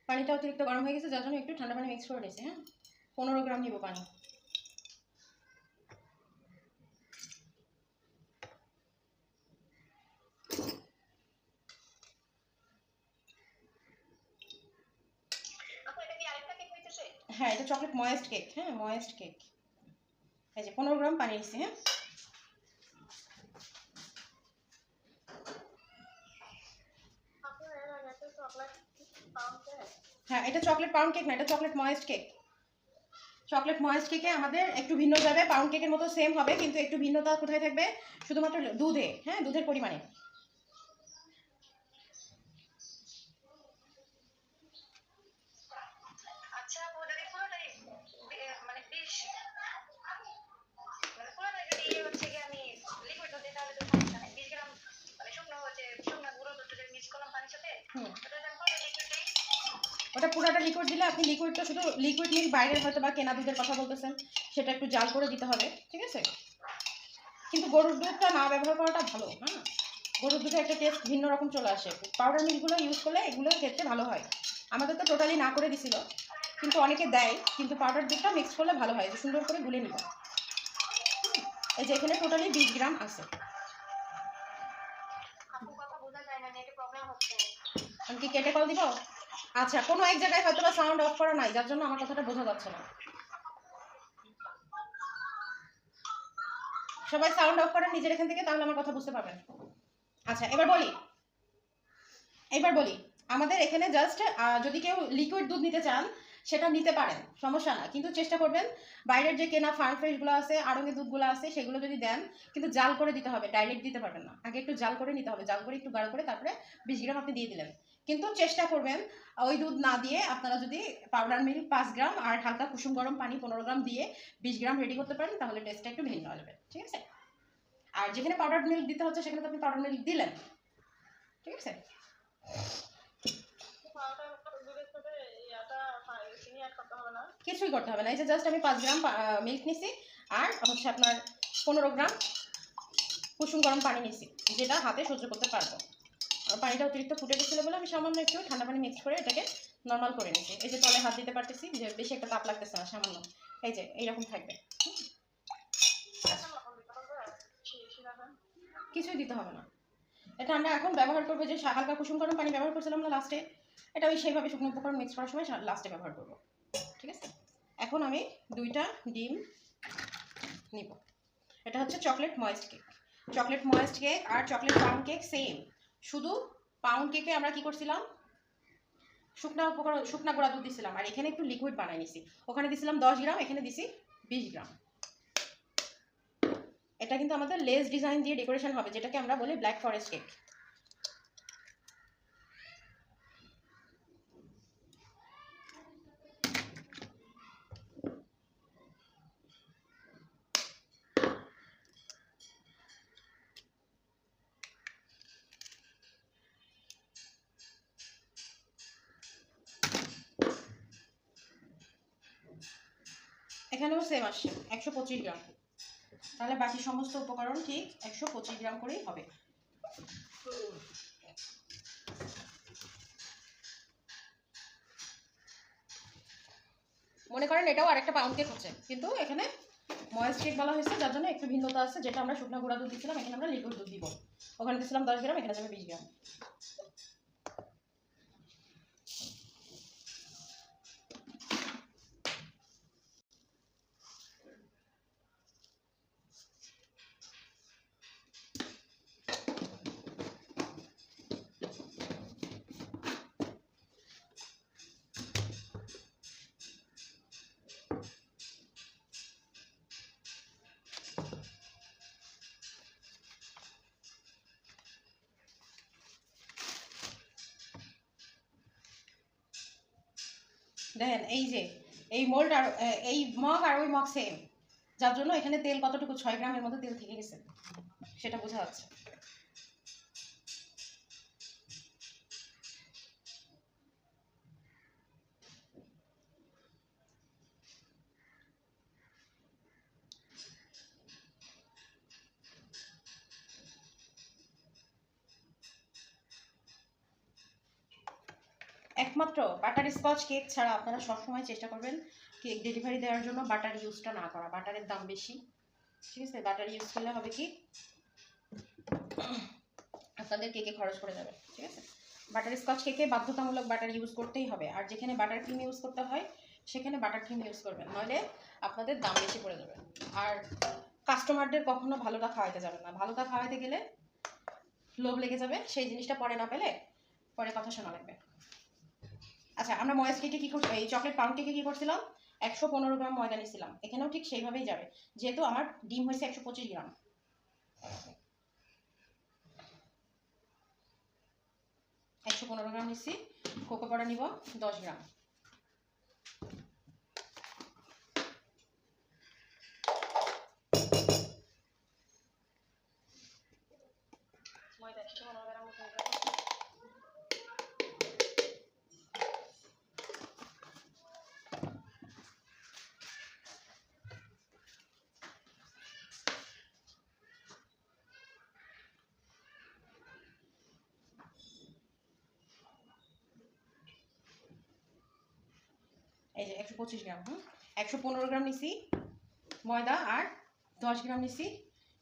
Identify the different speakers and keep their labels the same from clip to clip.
Speaker 1: পানিটা অতিরিক্ত গরম হয়ে গেছে, যার জন্য একটু ঠান্ডা পানি মিক্স করে নিয়েছি। হ্যাঁ, 15 গ্রাম নিব পানি। হ্যাঁ, এটা চকলেট ময়েস্ট কেক। হ্যাঁ, ময়েস্ট কেক। এই যে 15 গ্রাম পানি নিচ্ছি। হ্যাঁ, এটা চকলেট পাউন্ড কেক না, এটা chocolate moist cake. Chocolate moist কেকে আমাদের একটু ভিন্ন যাবে, পাউন্ড কেকের মতো সেম হবে, কিন্তু একটু ভিন্নতা কোথায় থাকবে? শুধুমাত্র দুধে। হ্যাঁ, দুধের পরিমাণে। ওটা পুরোটা লিকুইড দিলে, আপনি লিকুইডটা শুধু লিকুইড মিল্ক বাইরের হয়তো বা কেনা দুধের কথা বলতেছেন, সেটা একটু জাল করে দিতে হবে, ঠিক আছে? কিন্তু গরুর দুধটা না ব্যবহার করাটা ভালো। হ্যাঁ, গরুর দুধে একটা টেস্ট ভিন্ন রকম চলে আসে। পাউডার মিল্কগুলো ইউজ করলে এগুলো ক্ষেত্রে ভালো হয়। আমাদের তো টোটালি না করে দিছিল, কিন্তু অনেকে দেয়, কিন্তু পাউডার দুধটা মিক্স করলে ভালো হয়। যে সুন্দর করে গুলে নিব। এই যে এখানে টোটালি 20 গ্রাম আছে। আমি কি কেটে কল দিব? আচ্ছা, কোনো এক জায়গায় হয়তো বা সাউন্ড অফ করা নাই, যার জন্য আমার কথাটা বোঝা যাচ্ছে না। সবাই সাউন্ড অফ করেন নিজের এখান থেকে, তাহলে আমার কথা বুঝতে পারবেন। আচ্ছা, এবার বলি আমাদের এখানে জাস্ট যদি কেউ লিকুইড দুধ নিতে চান সেটা নিতে পারেন, সমস্যা না। কিন্তু চেষ্টা করবেন বাইরের যে কেনা ফার্ম ফ্রেশগুলো আছে, আড়ঙের দুধগুলো আছে, সেগুলো যদি দেন, কিন্তু জাল করে দিতে হবে, ডাইরেক্ট দিতে পারবেন না। আগে একটু জাল করে নিতে হবে, জাল করে একটু গাঢ় করে তারপরে 20 গ্রাম আপনি দিয়ে দিলেন। কিন্তু চেষ্টা করবেন ওই দুধ না দিয়ে আপনারা যদি পাউডার মিল্ক 5 গ্রাম আর হালকা কুসুম গরম পানি 15 গ্রাম দিয়ে 20 গ্রাম রেডি করতে পারেন, তাহলে টেস্টটা একটু ভিন্ন আসবে, ঠিক আছে? আর যেখানে পাউডার মিল্ক দিতে হচ্ছে সেখানে তো আপনি পাউডার মিল্ক দিলেন, ঠিক আছে? কিছুই করতে হবে না। এই যে জাস্ট আমি 5 গ্রাম মিল্ক নিছি, আর হচ্ছে আপনার 15 গ্রাম কুসুম গরম পানি নিছি, যেটা হাতে সহ্য করতে পারবো। আর পানিটা অতিরিক্ত ফুটে গেছিলো বলে আমি সামান্য একটু ঠান্ডা পানি মিক্স করে এটাকে নর্মাল করে নিছি। এই যে তলে হাত দিতে পারতেছি, যে বেশি একটা তাপ লাগতেছে না, সামান্য এই যে এইরকম থাকবে। কিছুই দিতে হবে না। এটা আমরা এখন ব্যবহার করবো যে হালকা কুসুম গরম পানি ব্যবহার করছিলাম না লাস্টে, এটা ওই সেইভাবে শুকনো উপকরণ মিক্স করার সময় লাস্টে ব্যবহার করবো, ঠিক আছে? এখন আমি 2টা ডিম নিব। এটা হচ্ছে chocolate moist cake. Chocolate moist cake আর চকলেট পাউন্ড কেক সেম, শুধু পাউন্ড কেকে আমরা কি করছিলাম, শুকনা গুঁড়া দুধ দিছিলাম, আর এখানে একটু লিকুইড বানাই নিছি। ওখানে দিছিলাম 10 গ্রাম, এখানে দিছি 20 গ্রাম। এটা কিন্তু আমাদের লেস ডিজাইন দিয়ে ডেকোরেশন হবে, যেটাকে আমরা বলি ব্ল্যাক ফরেস্ট কেক। এখানেও সেম আসছে 125 গ্রাম, তাহলে বাকি সমস্ত উপকরণ ঠিক 125 গ্রাম করেই হবে। মনে করেন এটাও আরেকটা পাউন্ড কেক হচ্ছে, কিন্তু এখানে ময়েস্ট কেক বলা হয়েছে, যার জন্য একটু ভিন্নতা আছে। যেটা আমরা শুকনো গুঁড়া দুধ দিচ্ছিলাম, এখানে আমরা লিকুইড দুধ দিব। ওখানে দিচ্ছিলাম 10 গ্রাম, এখানে যাবে 20 গ্রাম। দেখেন এই যে এই মোল্ড আর এই মগ আর ওই মগ সেম, যার জন্য এখানে তেল কতটুকু 6 গ্রামের মতো তেল থেকে গেছে সেটা বোঝা যাচ্ছে। একমাত্র বাটার স্কচ কেক ছাড়া আপনারা সবসময় চেষ্টা করবেন কেক ডেলিভারি দেওয়ার জন্য বাটার ইউজটা না করা। বাটারের দাম বেশি, ঠিক আছে? বাটার ইউজ করলে হবে কি আপনাদের কেকে খরচ পড়ে যাবে, ঠিক আছে? বাটার স্কচ কেকে বাধ্যতামূলক বাটার ইউজ করতেই হবে। আর যেখানে বাটার ক্রিম ইউজ করতে হয় সেখানে বাটার ক্রিম ইউজ করবেন, নইলে আপনাদের দাম বেশি পড়ে যাবে। আর কাস্টমারদের কখনো ভালোটা খাওয়াইতে যাবে না। ভালোটা খাওয়াইতে গেলে লোভ লেগে যাবে, সেই জিনিসটা পরে না পেলে পরে কথা শোনা লাগবে। আচ্ছা, আমরা ময়েস কেকে কী করছি, এই চকলেট পাউন্ড কেকে কী করছিলাম, 115 গ্রাম ময়দা নিয়েছিলাম। এখানেও ঠিক সেইভাবেই যাবে, যেহেতু আমার ডিম হয়েছে 125 গ্রাম। 115 গ্রাম নিচ্ছি। কোকো পাউডার নিব 10 গ্রাম। এই যে 125 গ্রাম, 115 গ্রাম নিছি ময়দা আর 10 গ্রাম নিছি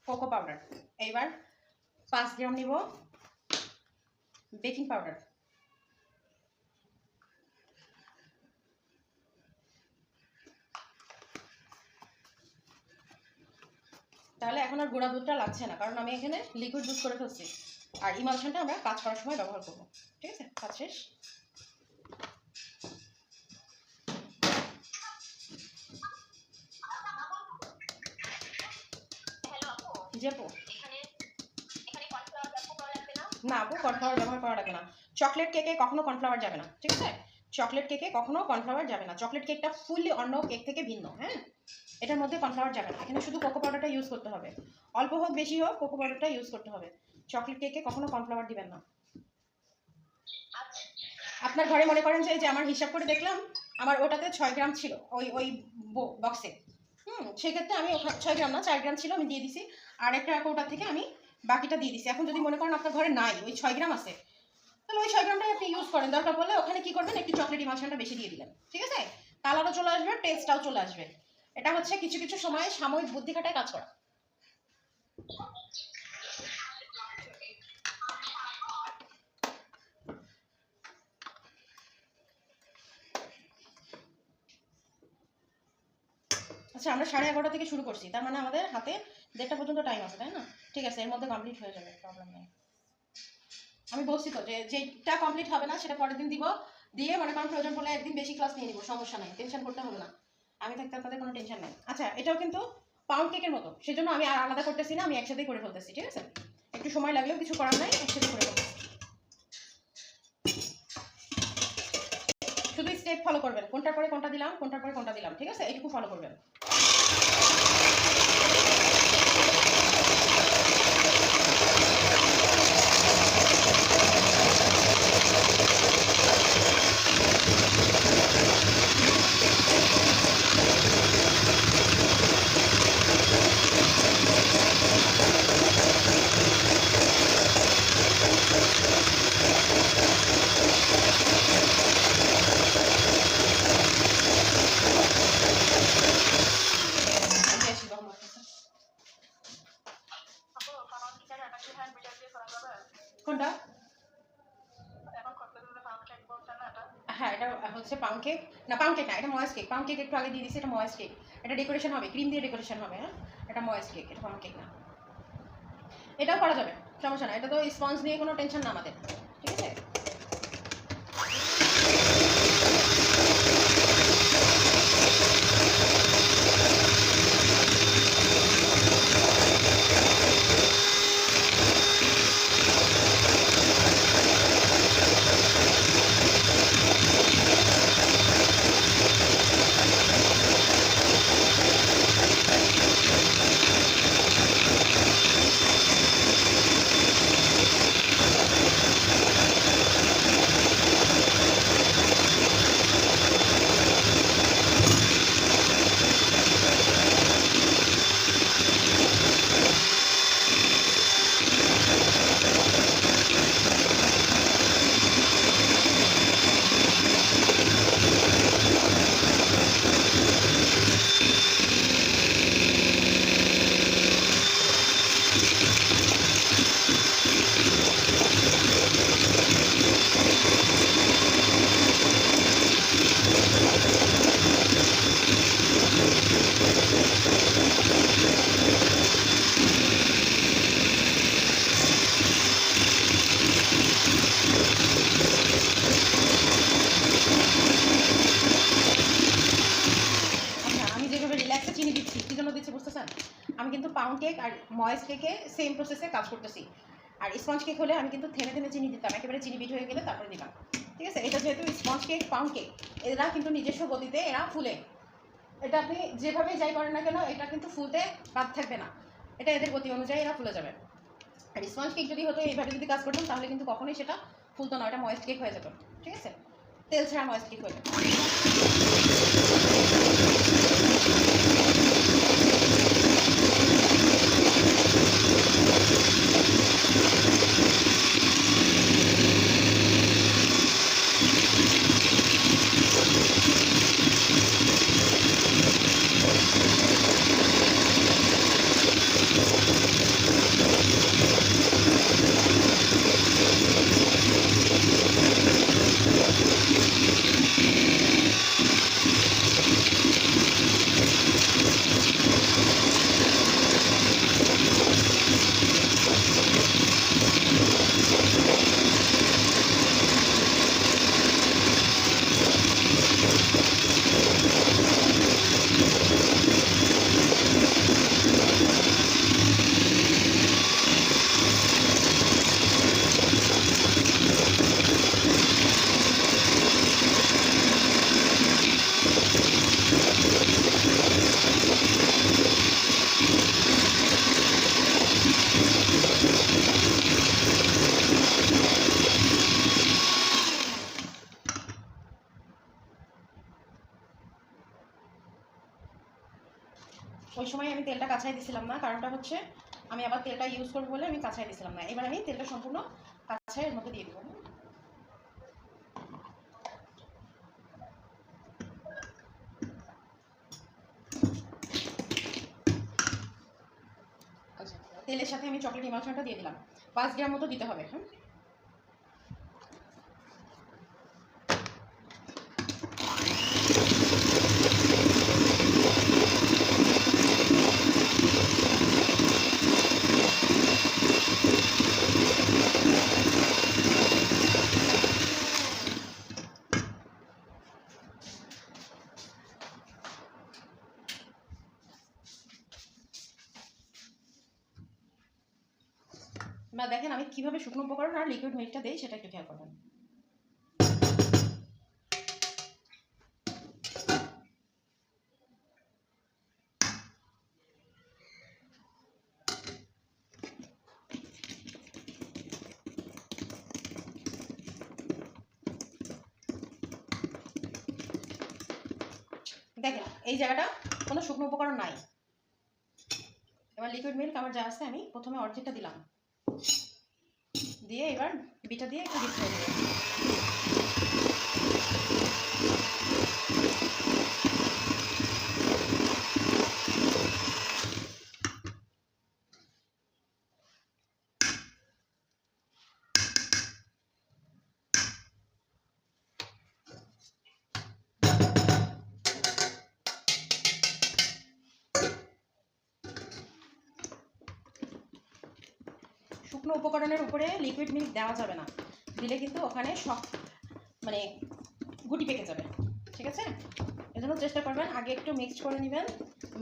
Speaker 1: কোকো পাউডার। এইবার 5 গ্রাম নিব বেকিং পাউডার। তাহলে এখন আর গুঁড়া দুধটা লাগছে না, কারণ আমি এখানে লিকুইড দুধ করে ফেলছি। আর ইমালশনটা আমরা কাজ করার সময় ব্যবহার করব, ঠিক আছে? কাজ শেষ। না আপু, কর্নফ্লাওয়ার ব্যবহার করা লাগবে না। চকলেট কেকে কখনো কর্নফ্লাওয়ার যাবে না, ঠিক আছে? চকলেট কেকে কখনো কর্নফ্লাওয়ার যাবে না। চকলেট কেকটা ফুললি অন্য কেক থেকে ভিন্ন, হ্যাঁ? এটার মধ্যে কর্নফ্লাওয়ার যাবে না। এখানে শুধু কোকো পাউডারটা ইউজ করতে হবে, অল্প হোক বেশি হোক কোকো পাউডারটা ইউজ করতে হবে। চকলেট কেকে কখনো কর্নফ্লাওয়ার দিবেন না। আপনার ঘরে মনে করেন যে আমার হিসাব করে দেখলাম আমার ওটাতে 6 গ্রাম ছিল ওই বক্সে, সেক্ষেত্রে আমি 6 গ্রাম না 4 গ্রাম ছিল, আমি দিয়ে দিছি। আর একটা কৌটা থেকে আমি বাকিটা দিয়ে দিছি। এখন যদি মনে করেন আপনার ঘরে নাই, ওই 6 গ্রাম আছে, তাহলে ওই 6 গ্রামটাই আপনি ইউজ করেন। দরকার পড়লে ওখানে কি করবেন, একটু চকলেট ইমালশনটা বেশি দিয়ে দিলেন, ঠিক আছে? কালারও চলে আসবে, টেস্টটাও চলে আসবে। এটা হচ্ছে কিছু কিছু সময় সাময়িক বুদ্ধি খাটায় কাজ করা। আচ্ছা, আমরা 11:30 থেকে শুরু করছি, তার মানে আমাদের হাতে 1:30 পর্যন্ত টাইম আছে, তাই না? ঠিক আছে, এর মধ্যে কমপ্লিট হয়ে যাবে, প্রবলেম নেই। আমি বলছি তো যে যেটা কমপ্লিট হবে না সেটা পরের দিন দিব, দিয়ে মনে করেন প্রয়োজন পড়লে একদিন বেশি ক্লাস নিয়ে নিব, সমস্যা নেই, টেনশন করতে হবে না। আমি থাকতে আপনাদের কোনো টেনশন নেই। আচ্ছা, এটাও কিন্তু পাউন্ড কেকের মতো, সেজন্য আমি আর আলাদা করতেছি না, আমি একসাথেই করে ফেলতেছি, ঠিক আছে? একটু সময় লাগলেও কিছু করার নাই, একসাথে করে ফেলতেছি। শুধু স্টেপ ফলো করবেন, কোনটার পরে কোনটা দিলাম, কোনটার পরে কোনটা দিলাম, ঠিক আছে? এইটুকু ফলো করবেন। কোনটা? হ্যাঁ, এটা হচ্ছে পাউন্ড কেক না, পাউন্ড কেক না, এটা ময়েস কেক। পাউন্ড কেক একটু আগে দিয়ে দিচ্ছি, এটা ময়েস কেক। এটা ডেকোরেশন হবে, ক্রিম দিয়ে ডেকোরেশন হবে, হ্যাঁ? এটা ময়েস কেক, এটা পাউন্ড কেক না। এটাও করা যাবে, সমস্যা না। এটা তো স্পঞ্জ নিয়ে কোনো টেনশন না আমাদের, ঠিক আছে? ময়েস্ট কেকে সেম প্রসেসে কাজ করতেছি। আর স্পঞ্জ কেক হলে আমি কিন্তু থেমে থেমে চিনি দিতাম, একেবারে চিনি বিট হয়ে গেলে তারপরে দিলাম। ঠিক আছে, এটা যেহেতু স্পঞ্জ কেক, পাউন্ড কেক, এরা কিন্তু নিজস্ব গতিতে এরা ফুলে। এটা আপনি যেভাবে যাই করেন না কেন, এটা কিন্তু ফুলতে বাদ থাকবে না, এটা এদের গতি অনুযায়ী এরা ফুলে যাবে। আর স্পঞ্জ কেক যদি হতো এইভাবে যদি কাজ করতাম তাহলে কিন্তু কখনোই সেটা ফুলতো না, এটা ময়েস্ট কেক হয়ে যেত। ঠিক আছে, তেল ছাড়া ময়েস্ট কেক হয়ে যেত। ওই সময় আমি তেলটা কাছাই দিছিলাম না, কারণটা হচ্ছে আমি আবার তেলটা ইউজ করবো বলে আমি কাছাই দিছিলাম না। এবার আমি তেলটা সম্পূর্ণ কাছাইয়ের মধ্যে দিয়ে দেবো। আচ্ছা, তেলের সাথে আমি চকলেট ইমালশনটা দিয়ে দিলাম, 5 গ্রাম মতো দিতে হবে। হ্যাঁ, বা দেখেন আমি কিভাবে শুকনো উপকরণ আর লিকুইড মিল্কটা দেই সেটা একটু খেয়াল করবেন। দেখেন এই জায়গাটা কোনো শুকনো উপকরণ নাই। এবার লিকুইড মিল্ক আমার যা আছে আমি প্রথমে অর্ধেকটা দিলাম, দিয়ে এবার বিটা দিয়ে একটু ডিপ করে দেবো। শুকনো উপকরণের উপরে লিকুইড মিল্ক দেওয়া যাবে না, দিলে কিন্তু ওখানে সব মানে গুটি পেকে যাবে। ঠিক আছে, এজন্য চেষ্টা করবেন আগে একটু মিক্সড করে নেবেন।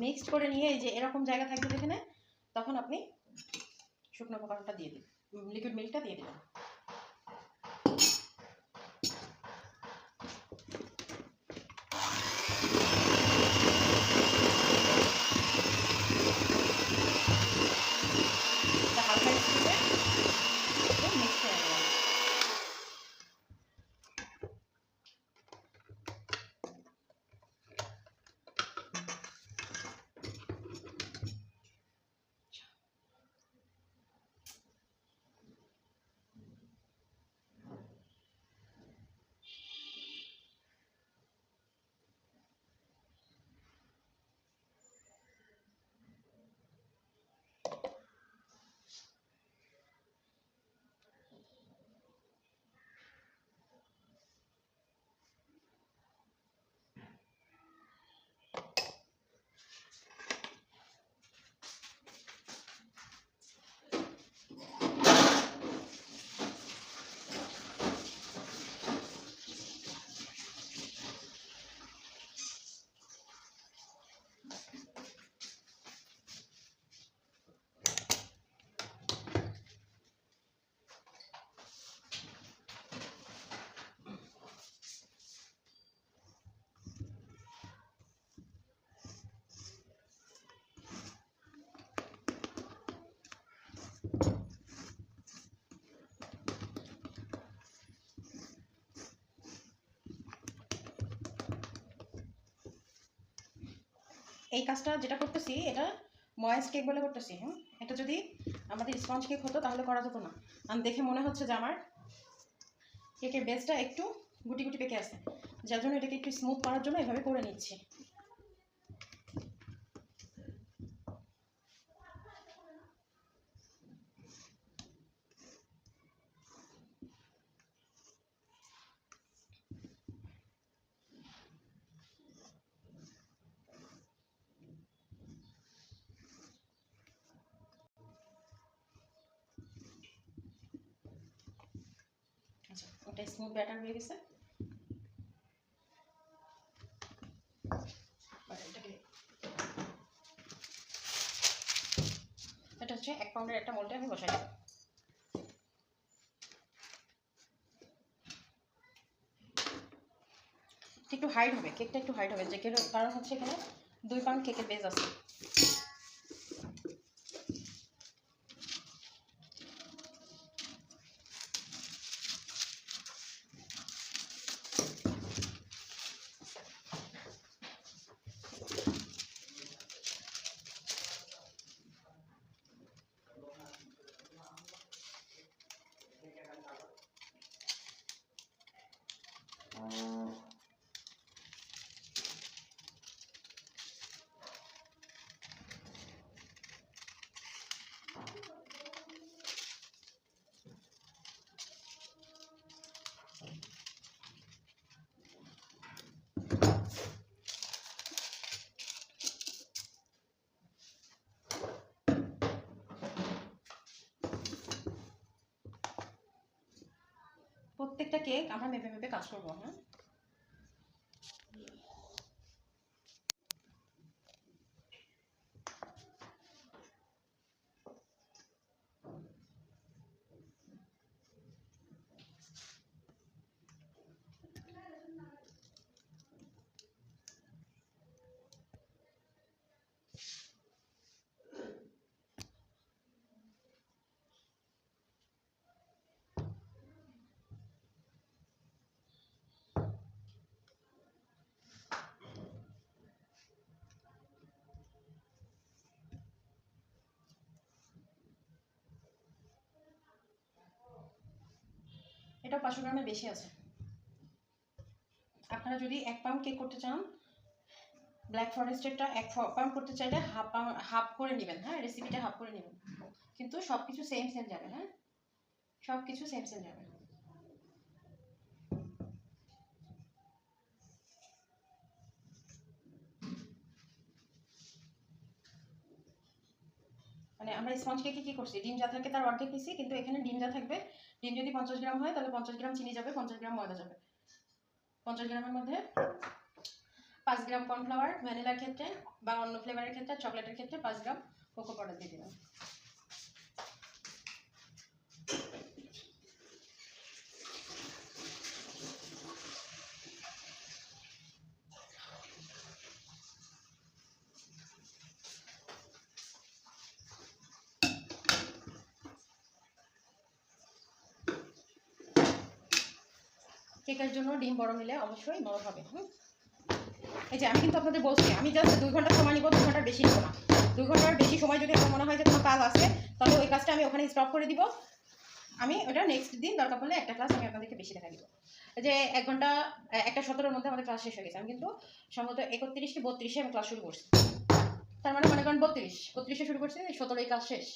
Speaker 1: মিক্সড করে নিয়ে এই যে এরকম জায়গা থাকবে যেখানে, তখন আপনি শুকনো উপকরণটা দিয়ে দিন, লিকুইড মিল্কটা দিয়ে দিবেন। হালকা স্পিডে মিক্স করে নেবেন। এই কাজটা যেটা করতেছি এটা ময়েস্ট কেক বলে করতেছি। এটা যদি আমাদের স্পঞ্জ কেক হতো তাহলে করা যেত না। আমি দেখে মনে হচ্ছে যে আমার কেকের বেসটা একটু গুটি গুটি পেকে আছে, যার জন্য এটাকে একটু স্মুথ করার জন্য এভাবে করে নিচ্ছি। আচ্ছা, ওটা স্মুথ ব্যাটার হয়ে গেছে। এটা হচ্ছে 1 পাউন্ডের একটা মোল্ডে আমি বসাই দেব। একটু হাইট হবে, কেকটা একটু হাইট হবে, যে কারণ হচ্ছে এখানে 2 পাউন্ড কেকের বেস আছে। প্রত্যেকটা কেক আমরা মেপে মেপে কাজ করবো। হ্যাঁ, এটাও 500 গ্রামের বেশি আছে। আপনারা যদি 1 পাউন্ড কেক করতে চান, ব্ল্যাক ফরেস্টেরটা 1 পাউন্ড করতে চাইলে হাফ করে নেবেন। হ্যাঁ, রেসিপিটা হাফ করে নেবেন, কিন্তু সব কিছু সেম সেম যাবে। হ্যাঁ, সব কিছু সেম সেম যাবে। মানে আমরা স্পঞ্জ কেকে কি করছি, ডিম যা থাকে তার অর্ধেক নিছি, কিন্তু এখানে ডিম যা থাকবে, ডিম যদি 50 গ্রাম হয় তাহলে 50 গ্রাম চিনি যাবে, 50 গ্রাম ময়দা যাবে। 50 গ্রামের মধ্যে 5 গ্রাম কর্নফ্লাওয়ার, ভ্যানিলার ক্ষেত্রে বা অন্য ফ্লেভারের ক্ষেত্রে, চকলেটের ক্ষেত্রে 5 গ্রাম কোকো পাউডার দিয়ে দিলাম। কেকের জন্য ডিম বড় নিলে অবশ্যই নরম হবে। এই যে আমি কিন্তু আপনাদের বলছি, আমি জাস্ট 2 ঘন্টা সময় নিব, 2 ঘন্টার বেশি নিব না। 2 ঘন্টার বেশি সময় যদি আমার মনে হয় যে কোনো কাজ আছে, তাহলে ওই কাজটা আমি ওখানে স্টপ করে দিব। আমি ওটা নেক্সট দিন দরকার পড়লে একটা ক্লাস আমি আপনাদেরকে বেশি দেখা দিব। যে 1 ঘন্টা 1:17 মধ্যে আমাদের ক্লাস শেষ হয়ে গেছে। আমি কিন্তু সম্ভবত 31 কি 32-এ আমি ক্লাস শুরু করছি। তার মানে মনে করেন 32-এ শুরু করছি, 17-এই ক্লাস শেষ।